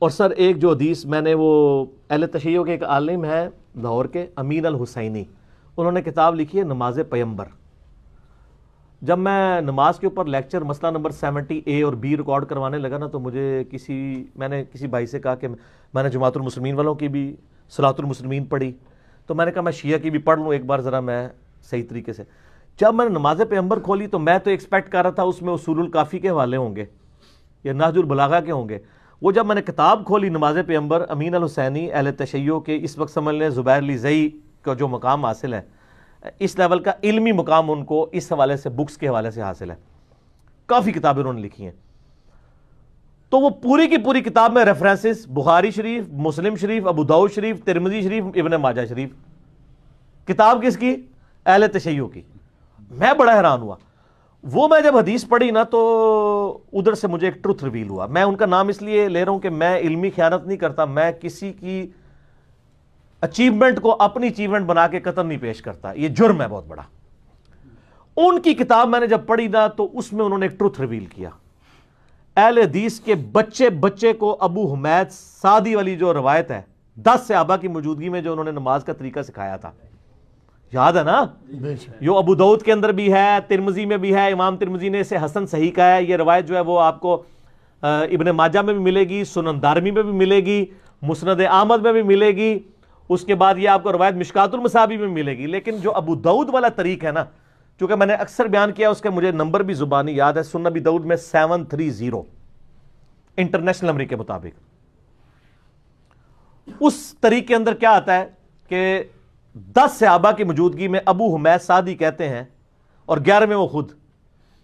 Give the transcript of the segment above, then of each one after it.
اور سر ایک جو حدیث میں نے وہ اہل تشیع کے ایک عالم ہے لاہور کے امین الحسینی، انہوں نے کتاب لکھی ہے نماز پیمبر. جب میں نماز کے اوپر لیکچر مسئلہ نمبر 70A اور B ریکارڈ کروانے لگا نا تو میں نے کسی بھائی سے کہا کہ میں نے جماعت المسلمین والوں کی بھی صلاۃ المسلمین پڑھی، تو میں نے کہا میں شیعہ کی بھی پڑھ لوں ایک بار ذرا میں صحیح طریقے سے. جب میں نے نماز پیمبر کھولی تو میں تو ایکسپیکٹ کر رہا تھا اس میں اصول الکافی کے حوالے ہوں گے یا نہج البلاغہ کے ہوں گے. وہ جب میں نے کتاب کھولی نماز پیمبر امین الحسینی اہل تشیع کے، اس وقت سمجھ لیں زبیر لیزئی کا جو مقام حاصل ہے، اس لیول کا علمی مقام ان کو اس حوالے سے بکس کے حوالے سے حاصل ہے. کافی کتابیں انہوں نے لکھی ہیں. تو وہ پوری کی پوری کتاب میں ریفرنسز بخاری شریف، مسلم شریف، ابو داؤد شریف، ترمذی شریف، ابن ماجہ شریف. کتاب کس کی؟ اہل تشیع کی. میں بڑا حیران ہوا. وہ میں جب حدیث پڑھی نا تو ادھر سے مجھے ایک ٹروتھ ریویل ہوا. میں ان کا نام اس لیے لے رہا ہوں کہ میں علمی خیانت نہیں کرتا، میں کسی کی اچیومنٹ کو اپنی اچیومنٹ بنا کے قطر نہیں پیش کرتا، یہ جرم ہے بہت بڑا. ان کی کتاب میں نے جب پڑھی نا تو اس میں انہوں نے ایک ٹروتھ ریویل کیا. اہل حدیث کے بچے کو ابو حمید سعدی والی جو روایت ہے 10 صحابہ کی موجودگی میں جو انہوں نے نماز کا طریقہ سکھایا تھا، یاد ہے نا؟ جو ابو داؤد کے اندر بھی ہے، ترمذی میں بھی ہے، امام ترمذی نے اسے حسن صحیح کہا ہے. یہ روایت جو ہے وہ آپ کو ابن ماجہ میں بھی ملے گی، سنن دارمی میں بھی ملے گی، مسند احمد میں بھی ملے گی. اس کے بعد یہ آپ کو روایت مشکات المصابی میں ملے گی. لیکن جو ابو داؤد والا طریق ہے نا، چونکہ میں نے اکثر بیان کیا، اس کا مجھے نمبر بھی زبانی یاد ہے، سنن ابی داؤد میں 730 انٹرنیشنل نمبر کے مطابق. اس طریق کے اندر کیا آتا ہے کہ 10 صحابہ کی موجودگی میں ابو حمید سعدی کہتے ہیں، اور 11ویں وہ خود،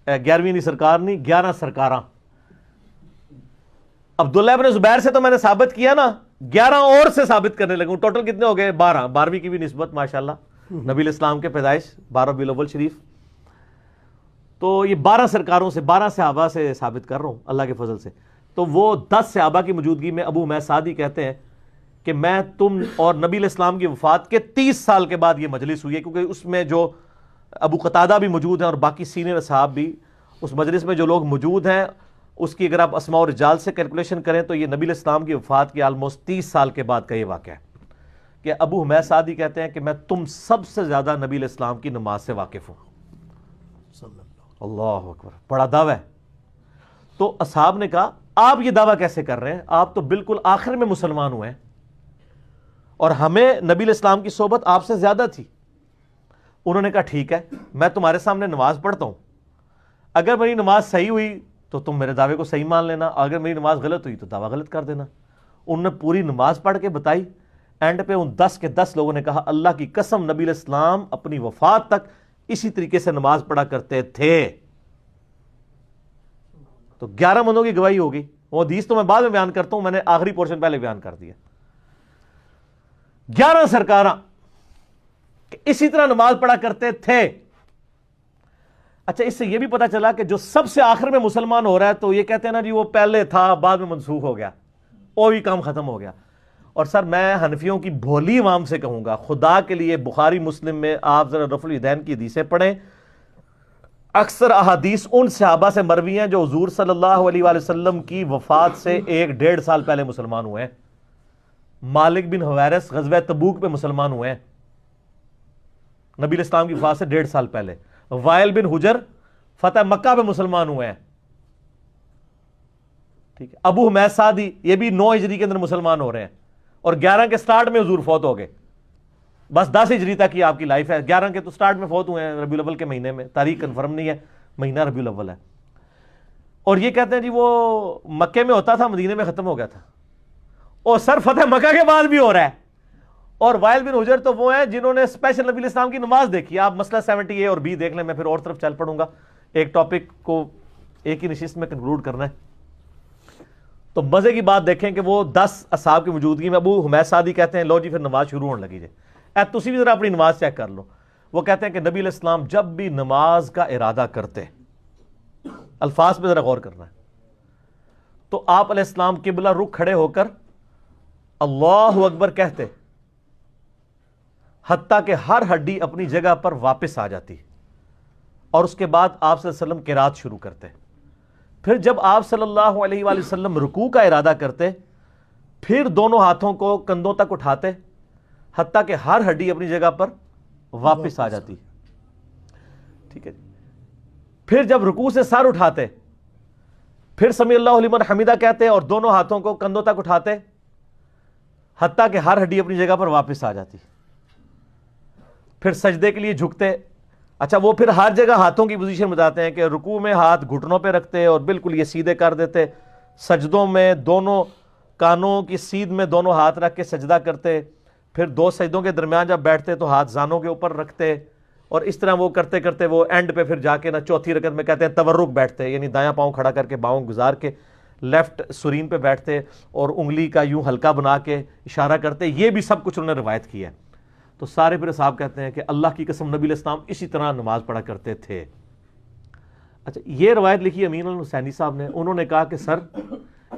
11ویں نہیں سرکار نہیں، 11 سرکاراں. عبداللہ ابن زبیر سے تو میں نے ثابت کیا نا، 11 اور سے ثابت کرنے لگا ہوں. ٹوٹل کتنے ہو گئے؟ 12. 12ویں کی بھی نسبت ماشاءاللہ نبی الاسلام کے پیدائش 12 ربیع الاول شریف. تو یہ 12 سرکاروں سے، 12 صحابہ سے ثابت کر رہا ہوں اللہ کے فضل سے. تو وہ 10 صحابہ کی موجودگی میں ابو حمید سعدی کہتے ہیں کہ میں تم اور نبی الاسلام کی وفات کے 30 سال کے بعد یہ مجلس ہوئی ہے، کیونکہ اس میں جو ابو قتادہ بھی موجود ہیں اور باقی سینئر اصحاب بھی اس مجلس میں جو لوگ موجود ہیں، اس کی اگر آپ اسماء و رجال سے کیلکولیشن کریں تو یہ نبی الاسلام کی وفات کی آلموسٹ 30 سال کے بعد کا یہ واقعہ ہے کہ ابو حمید سعدی کہتے ہیں کہ میں تم سب سے زیادہ نبی الاسلام کی نماز سے واقف ہوں. اللہ اکبر، بڑا دعویٰ ہے. تو اصحاب نے کہا آپ یہ دعویٰ کیسے کر رہے ہیں؟ آپ تو بالکل آخر میں مسلمان ہوئے ہیں اور ہمیں نبی الاسلام کی صحبت آپ سے زیادہ تھی. انہوں نے کہا ٹھیک ہے، میں تمہارے سامنے نماز پڑھتا ہوں، اگر میری نماز صحیح ہوئی تو تم میرے دعوے کو صحیح مان لینا، اگر میری نماز غلط ہوئی تو دعویٰ غلط کر دینا. انہوں نے پوری نماز پڑھ کے بتائی. اینڈ پہ ان 10 کے 10 لوگوں نے کہا اللہ کی قسم نبی الاسلام اپنی وفات تک اسی طریقے سے نماز پڑھا کرتے تھے. تو 11 بندوں کی گواہی ہوگی. وہ حدیث تو میں بعد میں بیان کرتا ہوں، میں نے آخری پورشن پہلے بیان کر دیا. 11 سرکاراں اسی طرح نماز پڑھا کرتے تھے. اچھا، اس سے یہ بھی پتا چلا کہ جو سب سے آخر میں مسلمان ہو رہا ہے تو یہ کہتے ہیں نا جی وہ پہلے تھا بعد میں منسوخ ہو گیا، وہ بھی کام ختم ہو گیا. اور سر میں حنفیوں کی بھولی عوام سے کہوں گا، خدا کے لیے بخاری مسلم میں آپ ذرا رفع الیدین کی حدیثیں پڑھیں. اکثر احادیث ان صحابہ سے مروی ہیں جو حضور صلی اللہ علیہ وآلہ وسلم کی وفات سے 1-1.5 سال پہلے مسلمان ہوئے ہیں. مالک بن حویرث غزوہ تبوک پہ مسلمان ہوئے ہیں نبی الاسلام کی وفات سے 1.5 سال پہلے. وائل بن حجر فتح مکہ پہ مسلمان ہوئے ہیں. ٹھیک ہے. ابو حمید سعدی یہ بھی 9 ہجری کے اندر مسلمان ہو رہے ہیں اور 11 کے سٹارٹ میں حضور فوت ہو گئے. بس 10 ہجری تک کی آپ کی لائف ہے. 11 کے تو سٹارٹ میں فوت ہوئے ہیں ربیع الاول کے مہینے میں، تاریخ کنفرم نہیں ہے، مہینہ ربیع الاول ہے. اور یہ کہتے ہیں جی وہ مکے میں ہوتا تھا مدینے میں ختم ہو گیا تھا. اور سر فتح مکہ کے بعد بھی ہو رہا ہے. اور وائل بن حجر تو وہ ہیں جنہوں نے اسپیشل نبی الاسلام کی نماز دیکھی. آپ مسئلہ 70A اور B دیکھ لیں، میں پھر اور طرف چل پڑوں گا. ایک ٹاپک کو ایک ہی نشست میں کنکلوڈ کرنا ہے. تو مزے کی بات دیکھیں کہ وہ 10 اصحاب کی موجودگی میں ابو حمید سعدی کہتے ہیں لو جی پھر نماز شروع ہونے لگی. تسی بھی ذرا اپنی نماز چیک کر لو. وہ کہتے ہیں کہ نبی علیہ السلام جب بھی نماز کا ارادہ کرتے، الفاظ پہ ذرا غور کرنا ہے، تو آپ علیہ السلام قبلہ رخ کھڑے ہو کر اللہ اکبر کہتے، حتیٰ کہ ہر ہڈی اپنی جگہ پر واپس آ جاتی، اور اس کے بعد آپ صلی اللہ علیہ وسلم قرات شروع کرتے. پھر جب آپ صلی اللہ علیہ وآلہ وسلم رکوع کا ارادہ کرتے پھر دونوں ہاتھوں کو کندھوں تک اٹھاتے حتیٰ کہ ہر ہڈی اپنی جگہ پر واپس آ جاتی. ٹھیک ہے. پھر جب رکوع سے سر اٹھاتے پھر سمیع اللہ لمن حمیدہ کہتے اور دونوں ہاتھوں کو کندھوں تک اٹھاتے حتیٰ کہ ہر ہڈی اپنی جگہ پر واپس آ جاتی. پھر سجدے کے لیے جھکتے. اچھا وہ پھر ہر جگہ ہاتھوں کی پوزیشن بتاتے ہیں کہ رکوع میں ہاتھ گھٹنوں پہ رکھتے اور بالکل یہ سیدھے کر دیتے. سجدوں میں دونوں کانوں کی سیدھ میں دونوں ہاتھ رکھ کے سجدہ کرتے. پھر دو سجدوں کے درمیان جب بیٹھتے تو ہاتھ زانوں کے اوپر رکھتے اور اس طرح وہ کرتے کرتے وہ اینڈ پہ پھر جا کے نا چوتھی رکعت میں کہتے ہیں تورک بیٹھتے, یعنی دایاں پاؤں کھڑا کر کے باؤں گزار کے لیفٹ سرین پہ بیٹھتے اور انگلی کا یوں ہلکا بنا کے اشارہ کرتے. یہ بھی سب کچھ انہوں نے روایت کیا ہے. تو سارے پھر صاحب کہتے ہیں کہ اللہ کی قسم نبی علیہ السلام اسی طرح نماز پڑھا کرتے تھے. اچھا یہ روایت لکھی امین الحسینی صاحب نے. انہوں نے کہا کہ سر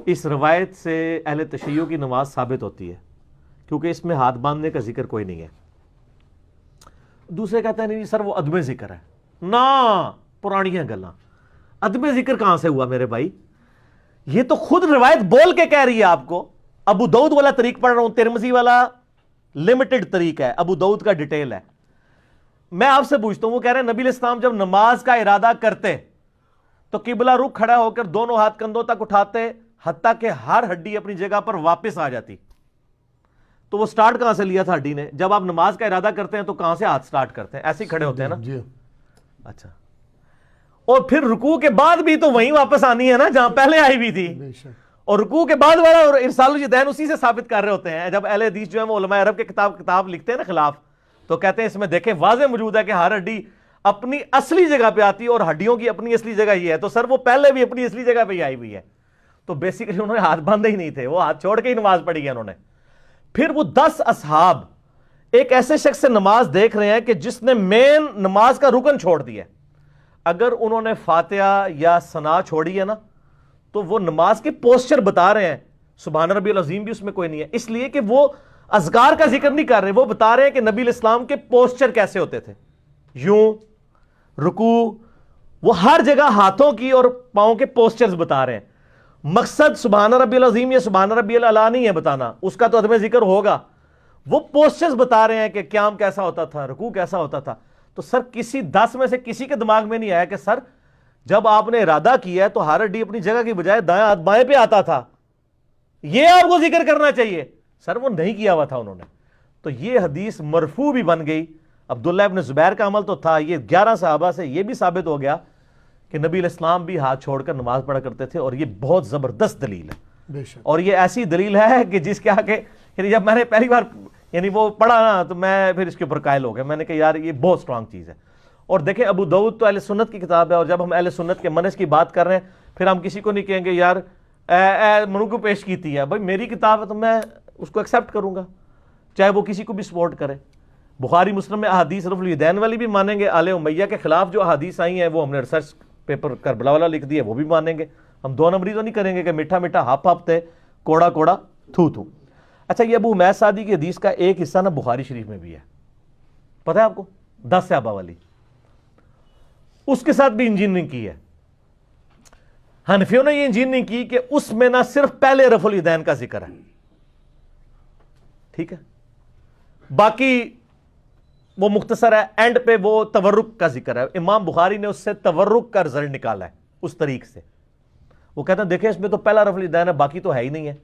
اس روایت سے اہل تشیع کی نماز ثابت ہوتی ہے کیونکہ اس میں ہاتھ باندھنے کا ذکر کوئی نہیں ہے. دوسرے کہتے ہیں نہیں سر وہ عدم ذکر ہے. نا پرانی ہیں گلاں, عدم ذکر کہاں سے ہوا میرے بھائی؟ یہ تو خود روایت بول کے کہہ رہی ہے آپ کو. ابو داؤد والا طریق پڑھ رہا ہوں, ترمذی والا لمیٹڈ طریق ہے, ابو داؤد کا ڈیٹیل ہے. میں آپ سے پوچھتا ہوں, وہ کہہ رہے ہیں نبی علیہ السلام جب نماز کا ارادہ کرتے تو قبلہ رخ کھڑا ہو کر دونوں ہاتھ کندھوں تک اٹھاتے حتیٰ کہ ہر ہڈی اپنی جگہ پر واپس آ جاتی. تو وہ سٹارٹ کہاں سے لیا تھا ہڈی نے؟ جب آپ نماز کا ارادہ کرتے ہیں تو کہاں سے ہاتھ سٹارٹ کرتے ہیں؟ ایسے ہی کھڑے ہوتے ہیں نا. اچھا, اور پھر رکوع کے بعد بھی تو وہیں واپس آنی ہے نا جہاں پہلے آئی بھی تھی. اور رکوع کے بعد والا اور ارسال الیدین اسی سے ثابت کر رہے ہوتے ہیں. جب اہل حدیث جو ہے وہ علماء عرب کے کتاب لکھتے ہیں نا خلاف, تو کہتے ہیں اس میں دیکھیں واضح موجود ہے کہ ہر ہڈی اپنی اصلی جگہ پہ آتی ہے اور ہڈیوں کی اپنی اصلی جگہ یہ ہے. تو سر وہ پہلے بھی اپنی اصلی جگہ پہ ہی آئی ہوئی ہے. تو بیسیکلی انہوں نے ہاتھ باندھے ہی نہیں تھے, وہ ہاتھ چھوڑ کے ہی نماز پڑھی ہے انہوں نے. پھر وہ 10 اصحاب ایک ایسے شخص سے نماز دیکھ رہے ہیں کہ جس نے مین نماز کا رکن چھوڑ دیا. اگر انہوں نے فاتحہ یا ثنا چھوڑی ہے نا تو وہ نماز کے پوسچر بتا رہے ہیں. سبحان ربی العظیم بھی اس میں کوئی نہیں ہے, اس لیے کہ وہ اذکار کا ذکر نہیں کر رہے, وہ بتا رہے ہیں کہ نبی علیہ السلام کے پوسچر کیسے ہوتے تھے. یوں رکوع, وہ ہر جگہ ہاتھوں کی اور پاؤں کے پوسچرز بتا رہے ہیں. مقصد سبحان ربی العظیم یا سبحان ربی الاعلی نہیں ہے بتانا, اس کا تو عدم ذکر ہوگا. وہ پوسچرز بتا رہے ہیں کہ قیام کیسا ہوتا تھا, رکوع کیسا ہوتا تھا. تو سر کسی 10 میں سے کسی کے دماغ میں نہیں آیا کہ سر جب آپ نے ارادہ کیا ہے تو ہر ہڈی اپنی جگہ کی بجائے دایاں ہاتھ بائیں پہ آتا تھا, یہ آپ کو ذکر کرنا چاہیے. سر وہ نہیں کیا ہوا تھا انہوں نے. تو یہ حدیث مرفوع بھی بن گئی. عبداللہ ابن زبیر کا عمل تو تھا, یہ 11 صحابہ سے یہ بھی ثابت ہو گیا کہ نبی علیہ السلام بھی ہاتھ چھوڑ کر نماز پڑھا کرتے تھے. اور یہ بہت زبردست دلیل ہے, اور یہ ایسی دلیل ہے کہ جس کے آگے جب میں نے پہلی بار وہ پڑھا نا تو میں پھر اس کے اوپر قائل ہو گیا. میں نے کہا یار یہ بہت سٹرانگ چیز ہے. اور دیکھیں ابو داؤد تو اہل سنت کی کتاب ہے, اور جب ہم اہل سنت کے منہج کی بات کر رہے ہیں پھر ہم کسی کو نہیں کہیں گے یار منو کو پیش کیتی ہے. بھائی میری کتاب ہے تو میں اس کو ایکسیپٹ کروں گا, چاہے وہ کسی کو بھی سپورٹ کرے. بخاری مسلم میں احادیث رفع الیدین والی بھی مانیں گے, آل امیہ کے خلاف جو احادیث آئی ہیں وہ ہم نے ریسرچ پیپر کربلا والا لکھ دیا, وہ بھی مانیں گے. ہم 2 نمبری تو نہیں کریں گے کہ میٹھا میٹھا ہپ ہپ تے کوڑا کوڑا تھو تھو. اچھا یہ ابو حمید سعدی کی حدیث کا ایک حصہ نا بخاری شریف میں بھی ہے, پتہ ہے آپ کو, 10 صحابہ والی, اس کے ساتھ بھی انجینئرنگ کی ہے. حنفیوں نے یہ انجینئرنگ کی کہ اس میں نہ صرف پہلے رفع الیدین کا ذکر ہے, ٹھیک ہے, باقی وہ مختصر ہے, اینڈ پہ وہ تورک کا ذکر ہے. امام بخاری نے اس سے تورک کا رزلٹ نکالا ہے اس طریق سے. وہ کہتے ہیں دیکھیں اس میں تو پہلا رفع الیدین ہے, باقی تو ہے ہی نہیں ہے.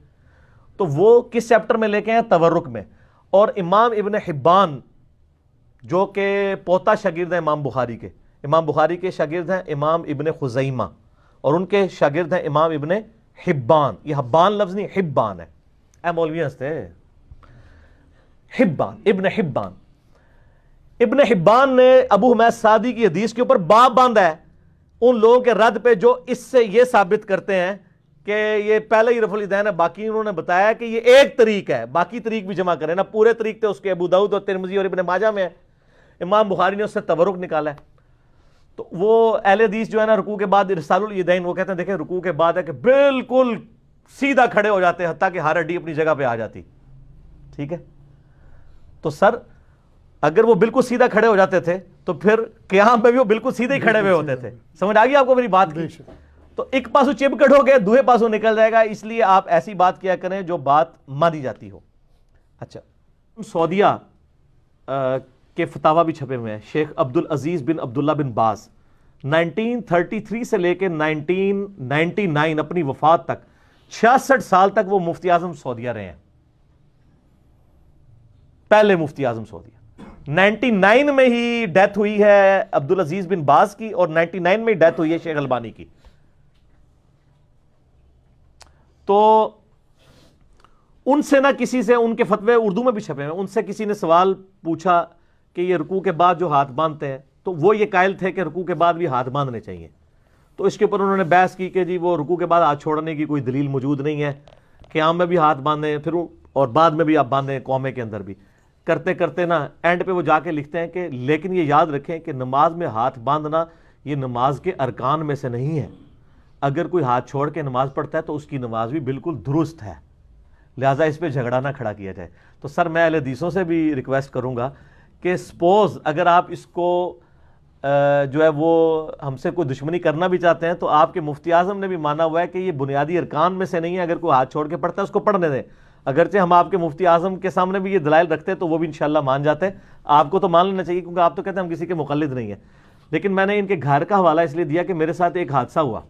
تو وہ کس چیپٹر میں لے کے ہیں؟ تورک میں. اور امام ابن حبان جو کہ پوتا شاگرد ہیں امام بخاری کے, امام بخاری کے شاگرد ہیں امام ابن خزیمہ, اور ان کے شاگرد ہیں امام ابن حبان. یہ حبان لفظ نہیں, حبان ہے. اے مولوی ہنستے, حبان, ابن حبان. ابن حبان نے ابو حمید سعدی کی حدیث کے اوپر باب باندھا ہے ان لوگوں کے رد پہ جو اس سے یہ ثابت کرتے ہیں کہ یہ پہلے ہی رفع الیدین ہے. باقی انہوں نے بتایا کہ یہ ایک طریق ہے, باقی طریق بھی جمع کریں نا. پورے طریق تھے اس کے ابو داؤد اور ترمذی اور ابن ماجہ میں ہے. امام بخاری نے اس سے تورک نکالا ہے. تو وہ اہل حدیث جو ہے نا رکوع کے بعد ارسال الیدین, وہ کہتے ہیں دیکھیں رکوع کے بعد ہے کہ بالکل سیدھا کھڑے ہو جاتے حتیٰ کہ ہر ہڈی اپنی جگہ پہ آ جاتی. ٹھیک ہے, تو سر اگر وہ بالکل سیدھا کھڑے ہو جاتے تھے تو پھر قیام میں بھی وہ بالکل سیدھے ہی کھڑے ہوئے ہوتے تھے. سمجھ آ گئی آپ کو میری بات کی؟ تو ایک پاسو چپکٹ ہو گئے دوسرے پاسو نکل جائے گا، اس لیے آپ ایسی بات کیا کریں جو بات مانی جاتی ہو۔ اچھا، سعودیہ کے فتاوی بھی چھپے ہوئے ہیں، شیخ عبدالعزیز بن عبداللہ بن باز 1933 سے لے کے 1999 اپنی وفات تک 66 سال تک وہ مفتی اعظم سعودیہ رہے ہیں، پہلے مفتی اعظم سعودیہ۔ 99 میں ہی ڈیتھ ہوئی ہے عبدالعزیز بن باز کی، اور 99 میں ہی ڈیتھ ہوئی ہے شیخ البانی کی۔ تو ان سے نہ کسی سے، ان کے فتوے اردو میں بھی چھپے ہیں، ان سے کسی نے سوال پوچھا کہ یہ رکوع کے بعد جو ہاتھ باندھتے ہیں، تو وہ یہ قائل تھے کہ رکوع کے بعد بھی ہاتھ باندھنے چاہیے۔ تو اس کے اوپر انہوں نے بحث کی کہ جی وہ رکوع کے بعد ہاتھ چھوڑنے کی کوئی دلیل موجود نہیں ہے، قیام میں بھی ہاتھ باندھیں پھر اور بعد میں بھی آپ باندھیں، قومے کے اندر بھی کرتے کرتے نا اینڈ پہ وہ جا کے لکھتے ہیں کہ لیکن یہ یاد رکھیں کہ نماز میں ہاتھ باندھنا یہ نماز کے ارکان میں سے نہیں ہے، اگر کوئی ہاتھ چھوڑ کے نماز پڑھتا ہے تو اس کی نماز بھی بالکل درست ہے، لہٰذا اس پہ جھگڑا نہ کھڑا کیا جائے۔ تو سر میں اہل حدیثوں سے بھی ریکویسٹ کروں گا کہ سپوز اگر آپ اس کو جو ہے وہ ہم سے کوئی دشمنی کرنا بھی چاہتے ہیں تو آپ کے مفتی اعظم نے بھی مانا ہوا ہے کہ یہ بنیادی ارکان میں سے نہیں ہے، اگر کوئی ہاتھ چھوڑ کے پڑھتا ہے اس کو پڑھنے دیں۔ اگرچہ ہم آپ کے مفتی اعظم کے سامنے بھی یہ دلائل رکھتے ہیں تو وہ بھی انشاءاللہ مان جاتے ہیں، آپ کو تو مان لینا چاہیے کیونکہ آپ تو کہتے ہیں ہم کسی کے مقلد نہیں ہیں۔ لیکن میں نے ان کے گھر کا حوالہ اس لیے دیا کہ میرے ساتھ ایک حادثہ ہوا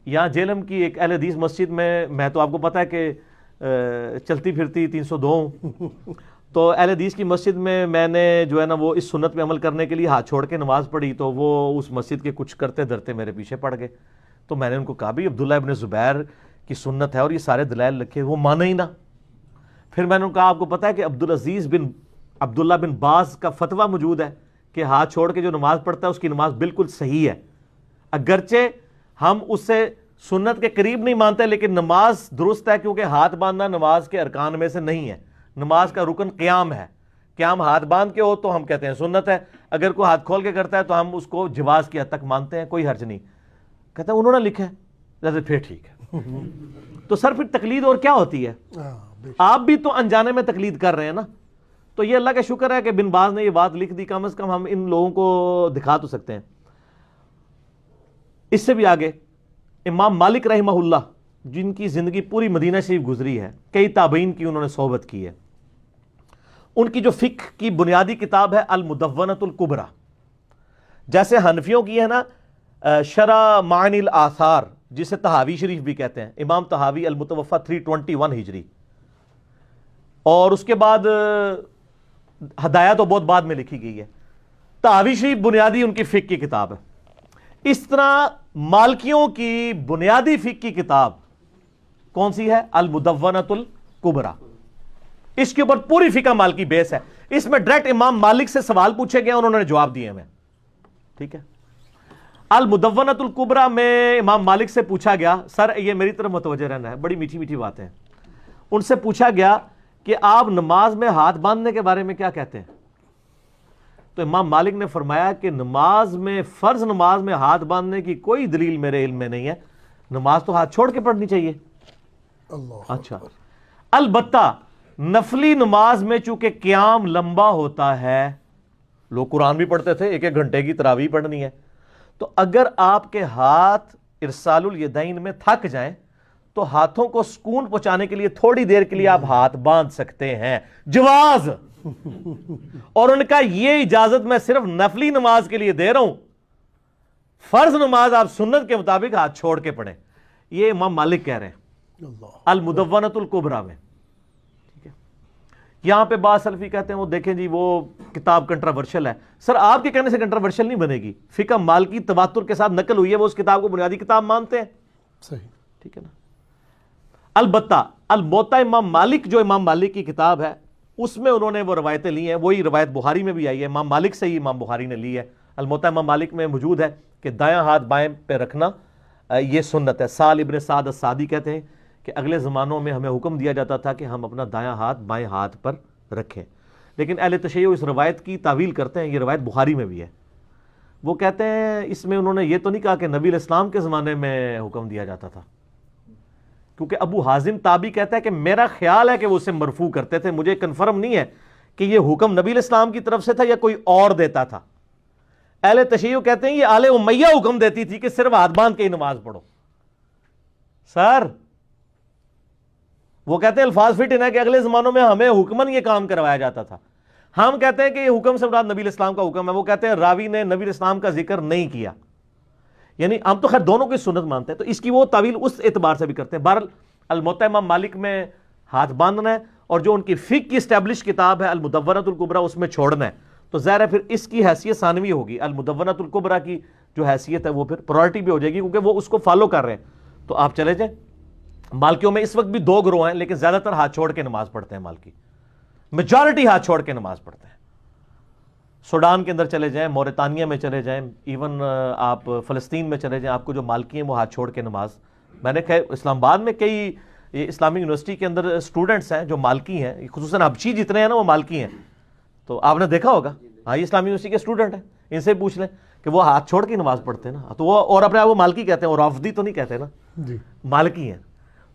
یہاں جیلم کی ایک اہل حدیث مسجد میں تو آپ کو پتا ہے کہ چلتی پھرتی 302 ہوں، تو اہل حدیث کی مسجد میں نے جو ہے نا وہ اس سنت پہ عمل کرنے کے لیے ہاتھ چھوڑ کے نماز پڑھی، تو وہ اس مسجد کے کچھ کرتے دھرتے میرے پیچھے پڑ گئے۔ تو میں نے ان کو کہا بھی عبداللہ ابن زبیر کی سنت ہے اور یہ سارے دلائل رکھے، وہ مانے ہی نہ۔ پھر میں نے کہا آپ کو پتا ہے کہ عبدالعزیز بن عبداللہ بن باز کا فتویٰ موجود ہے کہ ہاتھ چھوڑ کے جو نماز پڑھتا ہے اس کی نماز بالکل صحیح ہے، اگرچہ ہم اس سے سنت کے قریب نہیں مانتے لیکن نماز درست ہے، کیونکہ ہاتھ باندھنا نماز کے ارکان میں سے نہیں ہے، نماز کا رکن قیام ہے، قیام ہاتھ باندھ کے ہو تو ہم کہتے ہیں سنت ہے، اگر کوئی ہاتھ کھول کے کرتا ہے تو ہم اس کو جواز کی حد تک مانتے ہیں، کوئی حرج نہیں۔ کہتا ہے انہوں نے لکھا ہے، جیسے پھر ٹھیک ہے۔ تو سر پھر تقلید اور کیا ہوتی ہے؟ آپ بھی تو انجانے میں تقلید کر رہے ہیں نا۔ تو یہ اللہ کا شکر ہے کہ بن باز نے یہ بات لکھ دی، کم از کم ہم ان لوگوں کو دکھا تو سکتے ہیں۔ اس سے بھی آگے امام مالک رحمہ اللہ، جن کی زندگی پوری مدینہ شریف گزری ہے، کئی تابعین کی انہوں نے صحبت کی ہے، ان کی جو فقہ کی بنیادی کتاب ہے المدونۃ الکبریٰ، جیسے حنفیوں کی ہے نا شرح معانی الاثار، جسے طحاوی شریف بھی کہتے ہیں، امام طحاوی المتوفی 321 ہجری، اور اس کے بعد ہدایہ تو بہت بعد میں لکھی گئی ہے۔ طحاوی شریف بنیادی ان کی فقہ کی کتاب ہے۔ اس طرح مالکیوں کی بنیادی فقہ کی کتاب کون سی ہے؟ المدونۃ الکبریٰ، اس کے اوپر پوری فقہ مالکی بیس ہے، اس میں ڈائریکٹ امام مالک سے سوال پوچھے گئے، انہوں نے جواب دیے ہمیں، ٹھیک ہے۔ المدونۃ الکبریٰ میں امام مالک سے پوچھا گیا، سر یہ میری طرف متوجہ رہنا ہے، بڑی میٹھی میٹھی باتیں ہیں، ان سے پوچھا گیا کہ آپ نماز میں ہاتھ باندھنے کے بارے میں کیا کہتے ہیں؟ تو امام مالک نے فرمایا کہ نماز میں، فرض نماز میں ہاتھ باندھنے کی کوئی دلیل میرے علم میں نہیں ہے، نماز تو ہاتھ چھوڑ کے پڑھنی چاہیے۔ اچھا، البتہ نفلی نماز میں چونکہ قیام لمبا ہوتا ہے، لوگ قرآن بھی پڑھتے تھے، 1 گھنٹے کی تراویح پڑھنی ہے، تو اگر آپ کے ہاتھ ارسال الیدین میں تھک جائیں تو ہاتھوں کو سکون پہنچانے کے لیے تھوڑی دیر کے لیے آپ ہاتھ باندھ سکتے ہیں، جواز۔ اور ان کا یہ اجازت میں صرف نفلی نماز کے لیے دے رہا ہوں، فرض نماز آپ سنت کے مطابق ہاتھ چھوڑ کے پڑھیں، یہ امام مالک کہہ رہے ہیں المدونۃ الکبریٰ میں، ٹھیک ہے۔ یہاں پہ بعض سلفی کہتے ہیں وہ دیکھیں جی وہ کتاب کنٹراورشل ہے، سر آپ کے کہنے سے کنٹراورشل نہیں بنے گی، فقہ مالکی تواتر کے ساتھ نقل ہوئی ہے، وہ اس کتاب کو بنیادی کتاب مانتے ہیں، صحیح، ٹھیک ہے نا۔ البتہ الموطا امام مالک جو امام مالک کی کتاب ہے اس میں انہوں نے وہ روایتیں لی ہیں، وہی روایت بخاری میں بھی آئی ہے، امام مالک سے ہی امام بخاری نے لی ہے۔ الموطا امام مالک میں موجود ہے کہ دایاں ہاتھ بائیں پہ رکھنا یہ سنت ہے۔ سال ابن سعد السعدی کہتے ہیں کہ اگلے زمانوں میں ہمیں حکم دیا جاتا تھا کہ ہم اپنا دایاں ہاتھ بائیں ہاتھ پر رکھیں، لیکن اہل تشیع اس روایت کی تعویل کرتے ہیں، یہ روایت بخاری میں بھی ہے، وہ کہتے ہیں اس میں انہوں نے یہ تو نہیں کہا کہ نبی علیہ السلام کے زمانے میں حکم دیا جاتا تھا، کیونکہ ابو حازم تابی کہتا ہے کہ میرا خیال ہے کہ وہ اسے مرفوع کرتے تھے، مجھے کنفرم نہیں ہے کہ یہ حکم نبی علیہ السلام کی طرف سے تھا یا کوئی اور دیتا تھا، اہل تشیع کہتے ہیں یہ آل امیہ حکم دیتی تھی کہ صرف ہاتھ باندھ کے ہی نماز پڑھو. سر وہ کہتے ہیں الفاظ فٹ ان ہے کہ اگلے زمانوں میں ہمیں حکمن یہ کام کروایا جاتا تھا. ہم کہتے ہیں کہ یہ حکم سے مراد نبی الاسلام کا حکم ہے. وہ کہتے ہیں راوی نے نبی الاسلام کا ذکر نہیں کیا. یعنی ہم تو خیر دونوں کی سنت مانتے ہیں, تو اس کی وہ تعویل اس اعتبار سے بھی کرتے ہیں. بہرحال الموطا امام مالک میں ہاتھ باندھنا ہے, اور جو ان کی فقہ کی اسٹیبلش کتاب ہے المدونۃ الکبریٰ اس میں چھوڑنا ہے. تو ظاہر ہے پھر اس کی حیثیت ثانوی ہوگی. المدونۃ الکبریٰ کی جو حیثیت ہے وہ پھر پرائرٹی بھی ہو جائے گی, کیونکہ وہ اس کو فالو کر رہے ہیں. تو آپ چلے جائیں. مالکیوں میں اس وقت بھی 2 گروہ ہیں, لیکن زیادہ تر ہاتھ چھوڑ کے نماز پڑھتے ہیں. مالکی میجارٹی ہاتھ چھوڑ کے نماز پڑھتے ہیں. سوڈان کے اندر چلے جائیں, موریتانیہ میں چلے جائیں, ایون آپ فلسطین میں چلے جائیں, آپ کو جو مالکی ہیں وہ ہاتھ چھوڑ کے نماز. میں نے اسلام آباد میں کئی اسلامی یونیورسٹی کے اندر اسٹوڈنٹس ہیں جو مالکی ہیں, خصوصاً حبشی جتنے ہیں نا وہ مالکی ہیں. تو آپ نے دیکھا ہوگا, ہاں یہ اسلامی یونیورسٹی کے اسٹوڈنٹ ہیں, ان سے پوچھ لیں کہ وہ ہاتھ چھوڑ کے نماز پڑھتے ہیں نا. تو وہ اور اپنے آپ وہ مالکی کہتے ہیں, اور رافضی تو نہیں کہتے نا, مالکی ہیں.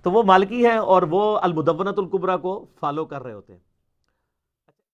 تو وہ مالکی ہیں اور وہ المدونۃ الکبریٰ کو فالو کر رہے ہوتے ہیں.